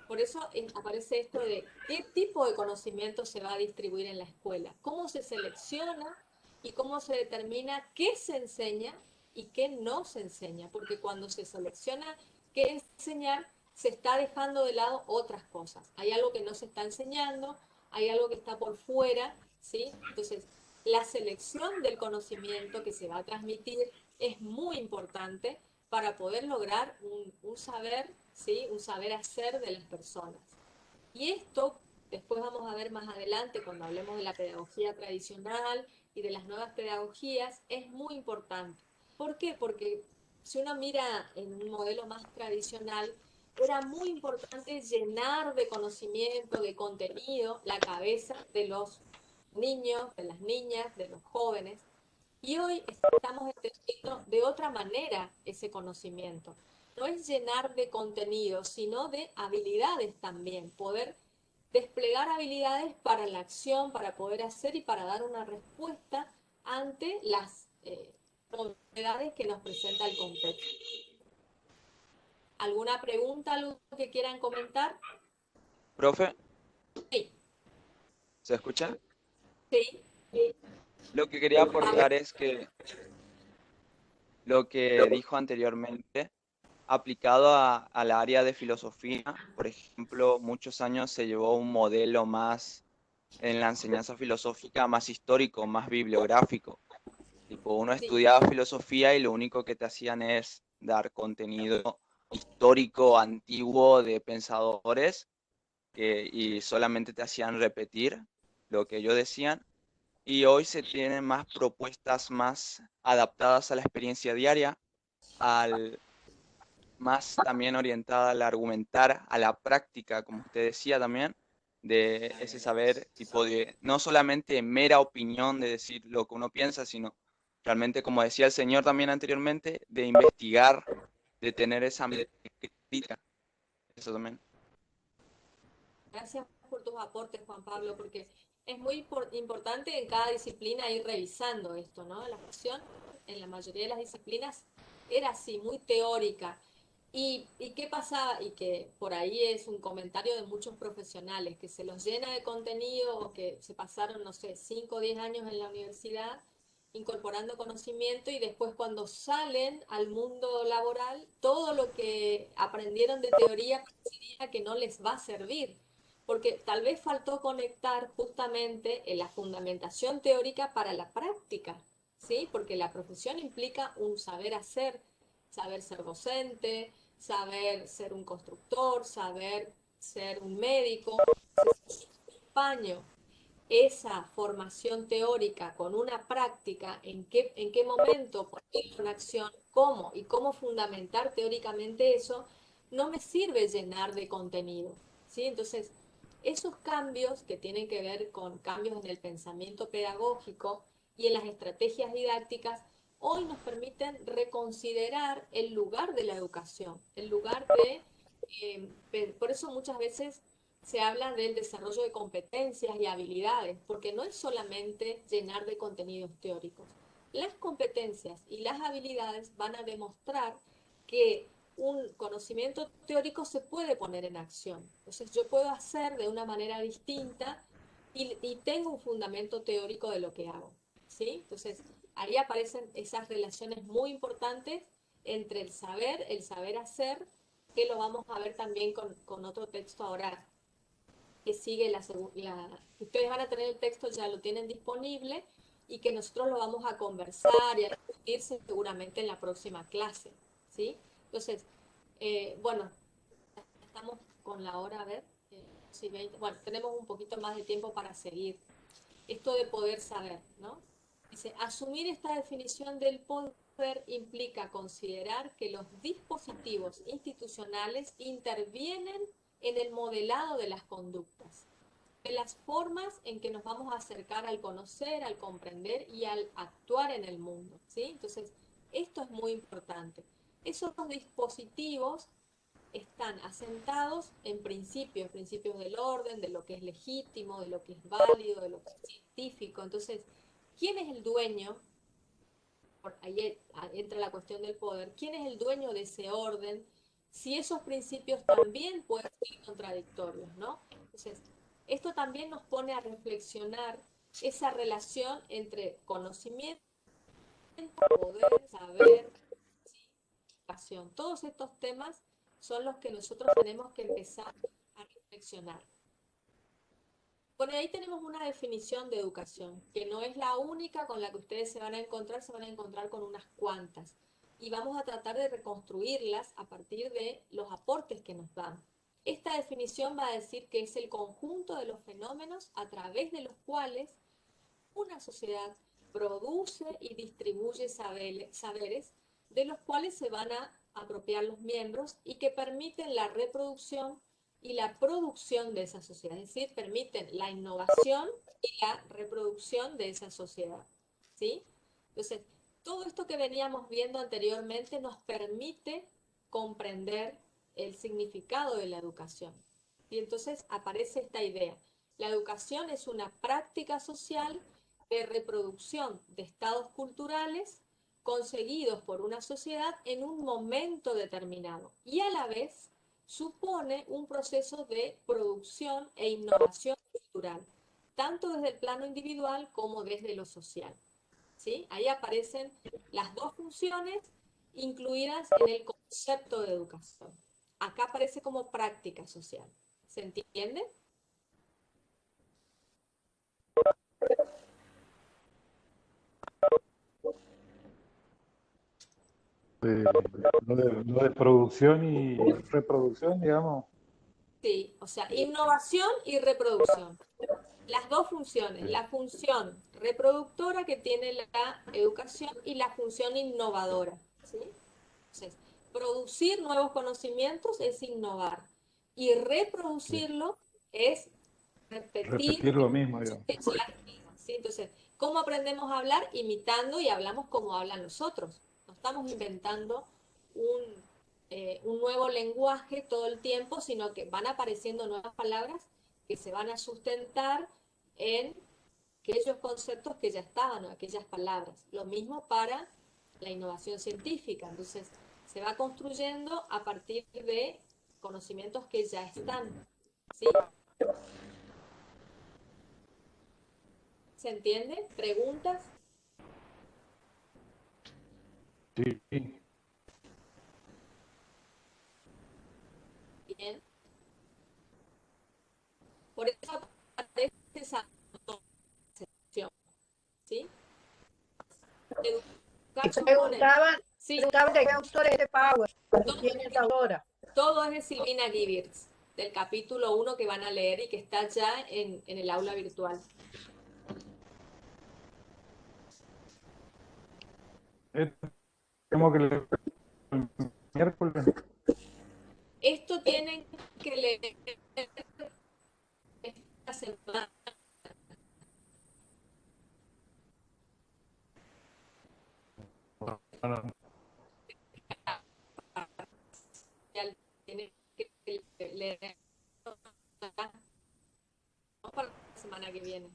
Por eso aparece esto de qué tipo de conocimiento se va a distribuir en la escuela, cómo se selecciona y cómo se determina qué se enseña y qué no se enseña, porque cuando se selecciona qué enseñar, se está dejando de lado otras cosas. Hay algo que no se está enseñando, hay algo que está por fuera, ¿sí? Entonces, la selección del conocimiento que se va a transmitir es muy importante para poder lograr un saber, ¿sí? Un saber hacer de las personas. Y esto, después vamos a ver más adelante, cuando hablemos de la pedagogía tradicional y de las nuevas pedagogías, es muy importante. ¿Por qué? Porque si uno mira en un modelo más tradicional, era muy importante llenar de conocimiento, de contenido, la cabeza de los niños, de las niñas, de los jóvenes. Y hoy estamos entendiendo de otra manera ese conocimiento. No es llenar de contenido, sino de habilidades también. Poder desplegar habilidades para la acción, para poder hacer y para dar una respuesta ante las novedades que nos presenta el contexto. ¿Alguna pregunta, algo que quieran comentar? Profe, Sí, ¿se escucha? sí. Lo que quería A aportar ver, es que lo que dijo anteriormente, aplicado al área de filosofía, por ejemplo, muchos años se llevó un modelo más en la enseñanza filosófica, más histórico, más bibliográfico. Tipo, uno sí. estudiaba filosofía y lo único que te hacían es dar contenido histórico, antiguo, de pensadores, y solamente te hacían repetir lo que ellos decían. Y hoy se tienen más propuestas más adaptadas a la experiencia diaria, al, más también orientada al argumentar, a la práctica, como usted decía también, de ese saber, tipo de no solamente mera opinión de decir lo que uno piensa, sino realmente, como decía el señor también anteriormente, de investigar, de tener esa mente crítica. Eso también. Gracias por tus aportes, Juan Pablo, porque es muy importante en cada disciplina ir revisando esto, ¿no? La formación en la mayoría de las disciplinas era así, muy teórica. ¿Y qué pasaba? Y que por ahí es un comentario de muchos profesionales, que se los llena de contenido o que se pasaron, no sé, 5 o 10 años en la universidad incorporando conocimiento y después cuando salen al mundo laboral, todo lo que aprendieron de teoría parecería que no les va a servir porque tal vez faltó conectar justamente en la fundamentación teórica para la práctica, ¿sí? Porque la profesión implica un saber hacer, saber ser docente, saber ser un constructor, saber ser un médico. Entonces, acompaño esa formación teórica con una práctica, en qué momento ponerlo en acción, cómo y cómo fundamentar teóricamente eso, no me sirve llenar de contenido, ¿sí? Entonces, esos cambios que tienen que ver con cambios en el pensamiento pedagógico y en las estrategias didácticas, hoy nos permiten reconsiderar el lugar de la educación, el lugar por eso muchas veces se habla del desarrollo de competencias y habilidades, porque no es solamente llenar de contenidos teóricos. Las competencias y las habilidades van a demostrar que un conocimiento teórico se puede poner en acción. Entonces yo puedo hacer de una manera distinta y tengo un fundamento teórico de lo que hago, ¿sí? Entonces ahí aparecen esas relaciones muy importantes entre el saber hacer, que lo vamos a ver también con otro texto ahora que sigue ustedes van a tener el texto, ya lo tienen disponible y que nosotros lo vamos a conversar y a discutir seguramente en la próxima clase, ¿sí? Entonces, bueno, estamos con la hora, a ver, si 20, bueno, tenemos un poquito más de tiempo para seguir. Esto de poder saber, ¿no? Dice, asumir esta definición del poder implica considerar que los dispositivos institucionales intervienen en el modelado de las conductas, de las formas en que nos vamos a acercar al conocer, al comprender y al actuar en el mundo, ¿sí? Entonces, esto es muy importante. Esos dispositivos están asentados en principios del orden, de lo que es legítimo, de lo que es válido, de lo que es científico. Entonces, ¿quién es el dueño? Ahí entra la cuestión del poder. ¿Quién es el dueño de ese orden? Si esos principios también pueden ser contradictorios, ¿no? Entonces, esto también nos pone a reflexionar esa relación entre conocimiento, poder, saber, educación. Todos estos temas son los que nosotros tenemos que empezar a reflexionar. Bueno, ahí tenemos una definición de educación, que no es la única con la que ustedes se van a encontrar con unas cuantas. Y vamos a tratar de reconstruirlas a partir de los aportes que nos dan. Esta definición va a decir que es el conjunto de los fenómenos a través de los cuales una sociedad produce y distribuye saberes de los cuales se van a apropiar los miembros y que permiten la reproducción y la producción de esa sociedad, es decir, permiten la innovación y la reproducción de esa sociedad, ¿sí? Entonces, todo esto que veníamos viendo anteriormente nos permite comprender el significado de la educación. Y entonces aparece esta idea. La educación es una práctica social de reproducción de estados culturales conseguidos por una sociedad en un momento determinado y a la vez supone un proceso de producción e innovación cultural, tanto desde el plano individual como desde lo social, ¿sí? Ahí aparecen las dos funciones incluidas en el concepto de educación. Acá aparece como práctica social. ¿Se entiende? Lo de producción y reproducción, digamos. Sí, o sea, innovación y reproducción. Las dos funciones, la función reproductora que tiene la educación y la función innovadora, ¿sí? Entonces, producir nuevos conocimientos es innovar y reproducirlo es repetir Repetir lo mismo, digamos. ¿sí? Entonces, ¿cómo aprendemos a hablar? Imitando y hablamos como hablan los otros. No estamos inventando un nuevo lenguaje todo el tiempo, sino que van apareciendo nuevas palabras que se van a sustentar en aquellos conceptos que ya estaban o aquellas palabras. Lo mismo para la innovación científica. Entonces, se va construyendo a partir de conocimientos que ya están, ¿sí? ¿Se entiende? ¿Preguntas? Sí. Bien. Por eso aparece esa sección, ¿sí? Educar supone... Sí, Preguntaban de qué autor es este Power, de quién es la autora. todo es de Silvina Givers, del capítulo 1 que van a leer y que está ya en el aula virtual. Tengo que leer el miércoles. Esto tienen que leer esta semana. Tienen que leer no para la semana que viene.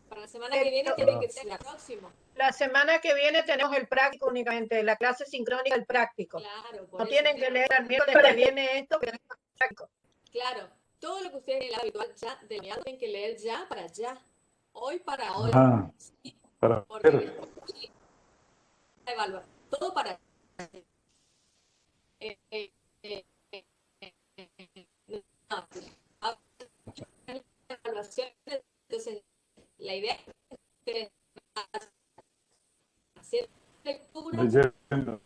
Para la semana que viene tiene que ser el próximo. La semana que viene tenemos el práctico únicamente, la clase sincrónica, el práctico. Claro, no tienen que leer al miércoles que viene esto, que es el práctico. Claro, todo lo que ustedes en el habitual ya terminado tienen que leer ya para ya. Hoy para hoy. Ajá, ¿sí? para Porque ver. evaluar. Todo para no, evaluación. Entonces, la idea es que hacer lecturas Leyendo.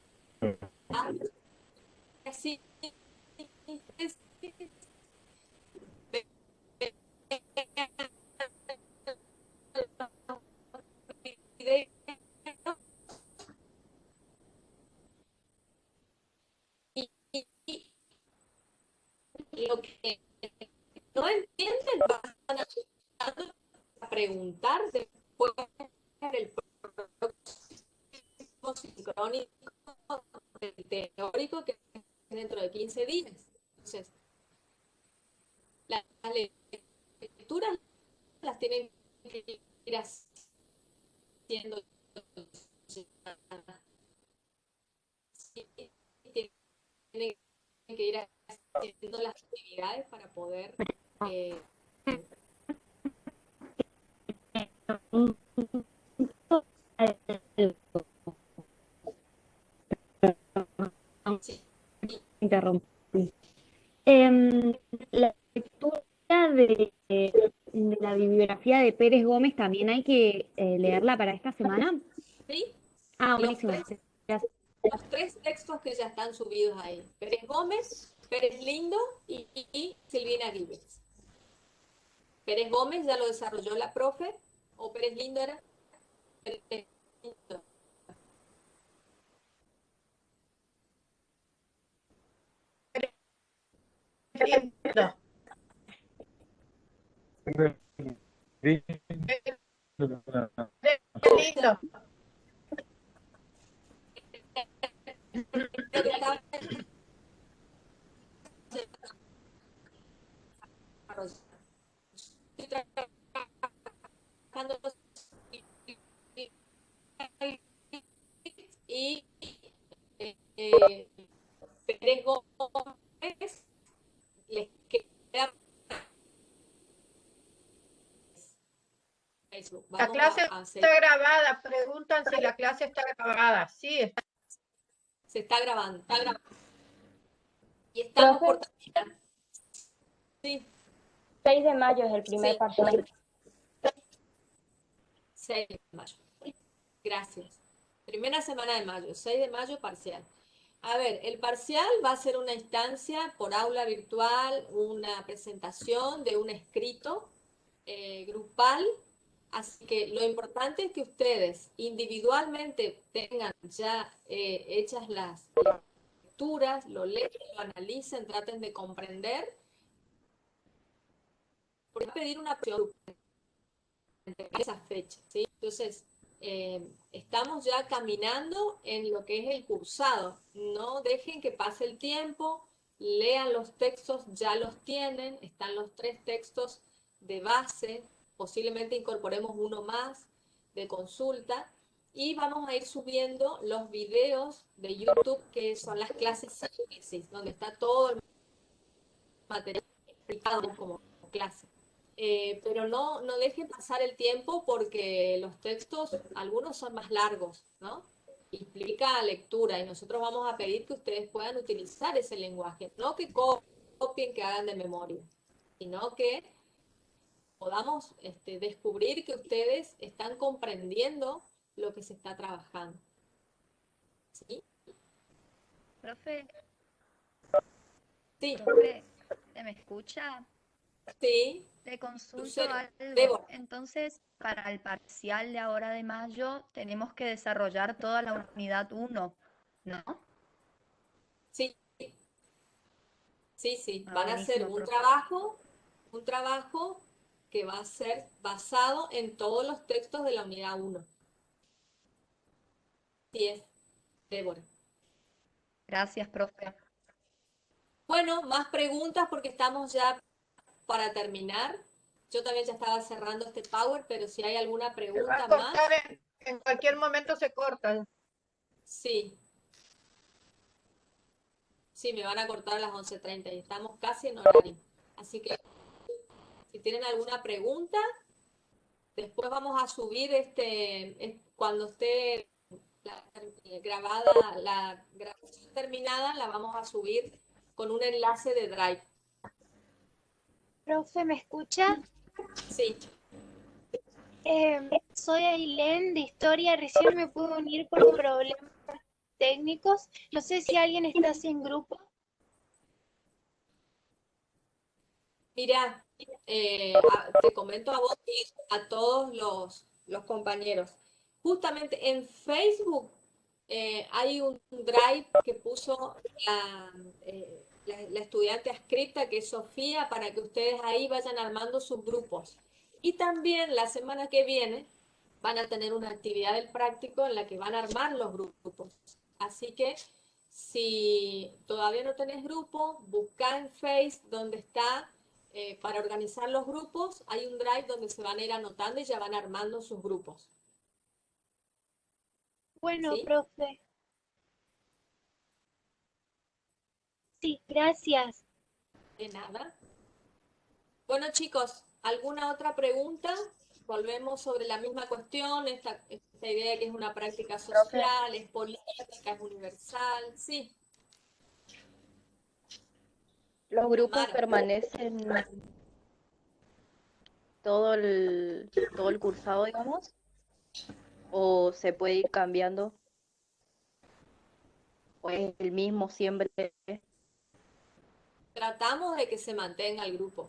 así no entienden, van a preguntar después del próximo sincrónico teórico que es dentro de 15 días. Entonces, las lecturas las tienen que ir haciendo, tienen que ir haciendo las actividades para poder sí. Interrumpí. La lectura de la bibliografía de Pérez Gómez también hay que leerla para esta semana. ¿Sí? Ah, buenísimo. Gracias. Los 3 textos que ya están subidos ahí. Pérez Gómez, Pérez Lindo y Silvina Gibbons. Pérez Gómez ya lo desarrolló la profe, o Pérez Lindo era. Pérez Lindo. Lindo. Lindo. Y Pérez Gómez les queda Facebook. La Vamos clase a hacer, está grabada. Preguntan si la clase está grabada. Sí, se está grabando, está grabando. Y estamos por terminar. Sí. 6 de mayo es el primer parcial. 6 de mayo. Gracias. Primera semana de mayo, 6 de mayo parcial. A ver, el parcial va a ser una instancia por aula virtual, una presentación de un escrito grupal. Así que lo importante es que ustedes individualmente tengan ya hechas las lecturas, lo lean, lo analicen, traten de comprender. Porque va a pedir una acción en esa fecha, ¿sí? Entonces, estamos ya caminando en lo que es el cursado. No dejen que pase el tiempo, lean los textos, ya los tienen, están los 3 textos de base, posiblemente incorporemos uno más de consulta, y vamos a ir subiendo los videos de YouTube, que son las clases síntesis, donde está todo el material explicado como clase. Pero no dejen pasar el tiempo porque los textos, algunos son más largos, ¿no? Implica lectura y nosotros vamos a pedir que ustedes puedan utilizar ese lenguaje, no que copien, que hagan de memoria, sino que podamos descubrir que ustedes están comprendiendo lo que se está trabajando. ¿Sí? Profe, Sí. profe, ¿se me escucha? Sí. Te consulto Lucero, algo. Débora. Entonces, para el parcial de ahora de mayo, tenemos que desarrollar toda la unidad 1, ¿no? Sí. Sí, sí. Ah, Van a hacer buenísimo, un trabajo que va a ser basado en todos los textos de la unidad 1. Así es, Débora. Gracias, profe. Bueno, más preguntas porque estamos ya para terminar. Yo también ya estaba cerrando este Power, pero si hay alguna se va a pregunta más. cortar en cualquier momento se corta. Sí. Sí, me van a cortar a las 11:30 y estamos casi en horario. Así que si tienen alguna pregunta, después vamos a subir cuando esté grabada, la grabación terminada, la vamos a subir con un enlace de Drive. Profe, ¿me escucha? Sí. Soy Ailén de Historia, recién me pude unir por problemas técnicos. No sé si alguien está así en grupo. Mira, te comento a vos y a todos los compañeros. Justamente en Facebook hay un Drive que puso la estudiante adscrita, que es Sofía, para que ustedes ahí vayan armando sus grupos. Y también la semana que viene van a tener una actividad del práctico en la que van a armar los grupos. Así que si todavía no tenés grupo, busca en Face donde está para organizar los grupos. Hay un drive donde se van a ir anotando y ya van armando sus grupos. Bueno, ¿Sí? profe. Sí, gracias. De nada. Bueno, chicos, ¿alguna otra pregunta? Volvemos sobre la misma cuestión, esta idea de que es una práctica social, es política, es universal. Sí, ¿Los grupos Mara. permanecen todo el cursado, digamos? ¿O se puede ir cambiando? ¿O es el mismo siempre? Tratamos de que se mantenga el grupo.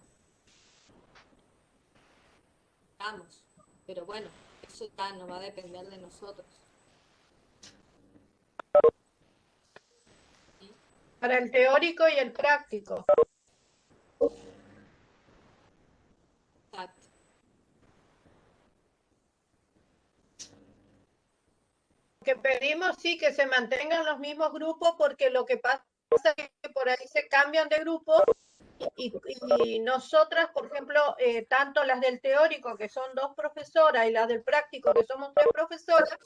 Tratamos. Pero bueno, eso ya no va a depender de nosotros. Para el teórico y el práctico. Exacto. Que pedimos, sí, que se mantengan los mismos grupos, porque lo que pasa es que por ahí se cambian de grupo y nosotras, por ejemplo, tanto las del teórico, que son 2 profesoras, y las del práctico, que somos 3 profesoras,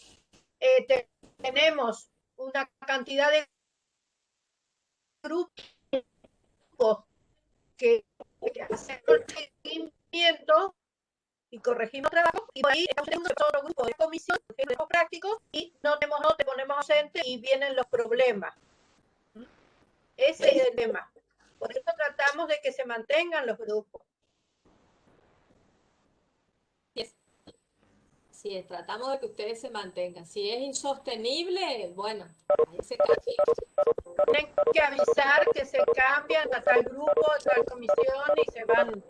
tenemos una cantidad de grupos que hacen el seguimiento y corregimos trabajo, y por ahí tenemos otro grupo de comisión, que es práctico, y no tenemos nota, ponemos ausente y vienen los problemas. Ese es el tema. Por eso tratamos de que se mantengan los grupos. Sí, tratamos de que ustedes se mantengan. Si es insostenible, bueno, ahí se cambia. Tienen que avisar que se cambian a tal grupo, a tal comisión y se van.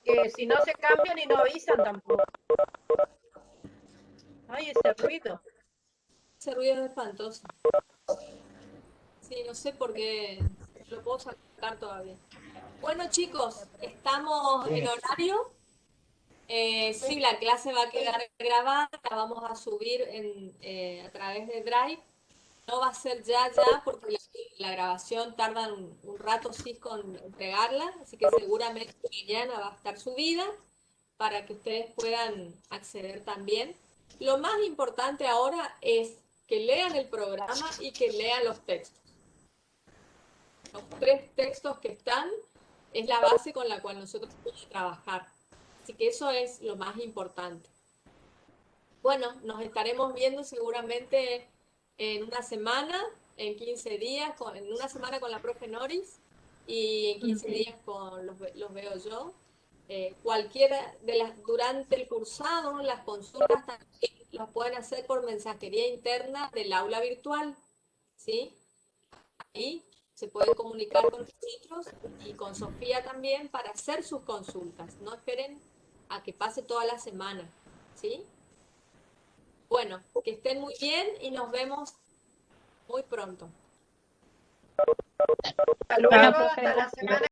Que si no se cambian y no avisan tampoco. Ay, ese ruido. Ese ruido es espantoso. Sí, no sé por qué no lo puedo sacar todavía. Bueno, chicos, estamos en horario. Sí, la clase va a quedar grabada, la vamos a subir a través de Drive. No va a ser ya, porque la grabación tarda un rato sí con entregarla, así que seguramente mañana va a estar subida para que ustedes puedan acceder también. Lo más importante ahora es que lean el programa y que lean los textos. Los 3 textos que están es la base con la cual nosotros podemos trabajar. Así que eso es lo más importante. Bueno, nos estaremos viendo seguramente en una semana, en 15 días, en una semana con la profe Noris y en 15 días los veo yo. Cualquiera durante el cursado, las consultas también las pueden hacer por mensajería interna del aula virtual, ¿sí? Ahí se pueden comunicar con nosotros y con Sofía también para hacer sus consultas. No esperen a que pase toda la semana, ¿sí? Bueno, que estén muy bien y nos vemos muy pronto. Hasta luego, hasta la semana